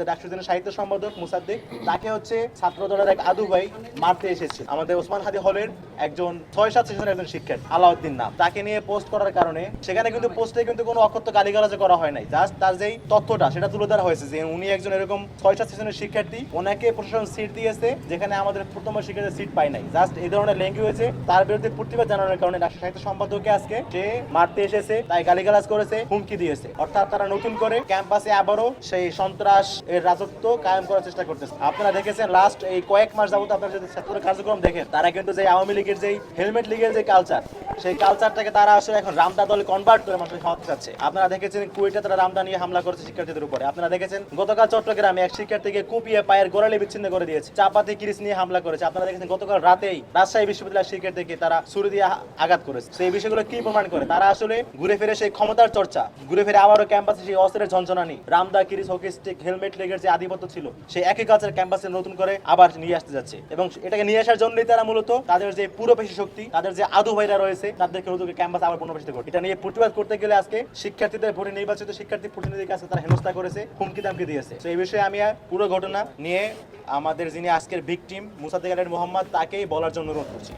ডাকসুদিনের সাহিত্য সম্পাদক মুসাদ্দিক তাকে হচ্ছে ছাত্র দলের এক আদু ভাই মারতে এসেছে। আমাদের ওসমান হাদি হলের একজন 6-7 সেশনের একজন শিক্ষার্থী আলাউদ্দিন নাম, তাকে নিয়ে পোস্ট করার কারণে সেখানে কিন্তু পোস্টে কিন্তু কোনো অকথ্য গালিগালাজ করা হয় নাই, জাস্ট তার যেই তথ্যটা সেটা তুলে ধরা হয়েছে যে উনি একজন এরকম 6-7 সেশনের শিক্ষার্থী, ওনাকে প্রশাসন সিট দিয়েছে যেখানে আমাদের প্রথম শিক্ষার্থী সিট পায় নাই। জাস্ট এই ধরনের ল্যাঙ্গুয়েজে তার বিরুদ্ধে প্রতিবাদ জানানোর কারণে ডাকসু সাহিত্য সম্পাদককে আজকে সে মারতে এসেছে, তাই গালিগালাজ করেছে, হুমকি দিয়েছে। অর্থাৎ তারা নতুন করে ক্যাম্পাসে আবারও সেই সন্ত্রাস এর রাজত্ব কায়েম করার চেষ্টা করতেছে। আপনারা দেখেছেন লাস্ট এই কয়েক মাস যাবত আপনারা যদি ছাত্র কার্যক্রম দেখেন, তারা কিন্তু যে আওয়ামী লীগের যে হেলমেট লীগের যে কালচার, সেই কালচারটাকে তারা আসলে এখন রামদা দলে কনভার্ট করে মানুষকে খাওয়াতে চাচ্ছে। আপনারা দেখেছেন কুয়েটে তারা রামদা নিয়ে হামলা করেছে শিক্ষার্থীদের উপরে। আপনারা দেখেছেন গতকাল চট্টগ্রামে এক শিক্ষার্থীকে কুপিয়ে পায়ের গোড়ালি বিচ্ছিন্ন করে দিয়েছে, চাপাতি কিরিচ নিয়ে হামলা করেছে। আপনারা দেখেছেন গতকাল রাতেই রাজশাহী বিশ্ববিদ্যালয়ের শিক্ষার্থীকে তারা ছুরি দিয়ে আঘাত করেছে। সেই বিষয়গুলো কি প্রমাণ করে? তারা আসলে ঘুরে ফিরে সেই ক্ষমতার চর্চা, ঘুরে ফিরে আবারও ক্যাম্পাসে সেই অস্ত্রের ঝনঝনানি, রামদা কিরিচ হকি স্টিক হেলমেট লীগের যে আধিপত্য ছিল সেই একই কালচার ক্যাম্পাসে নতুন করে আবার নিয়ে আসতে যাচ্ছে। এবং এটাকে নিয়ে আসার জন্যই তারা মূলত তাদের যে পুরোপেশি শক্তি, তাদের যে আদু ভাইরা রয়েছে, তাদেরকে নতুন ক্যাম্পাস আবার পুনর্বাসিত করে। এটা নিয়ে প্রতিবাদ করতে গেলে আজকে শিক্ষার্থীদের ভোটে নির্বাচিত শিক্ষার্থী প্রতিনিধির কাছে তারা হেনস্থা করেছে, হুমকি দামকি দিয়েছে। তো এই বিষয়ে আমি পুরো ঘটনা নিয়ে আমাদের যিনি আজকের ভিকটিম মুসাদ্দিক আলী মোহাম্মদ, তাকেই বলার জন্য অনুরোধ করছি।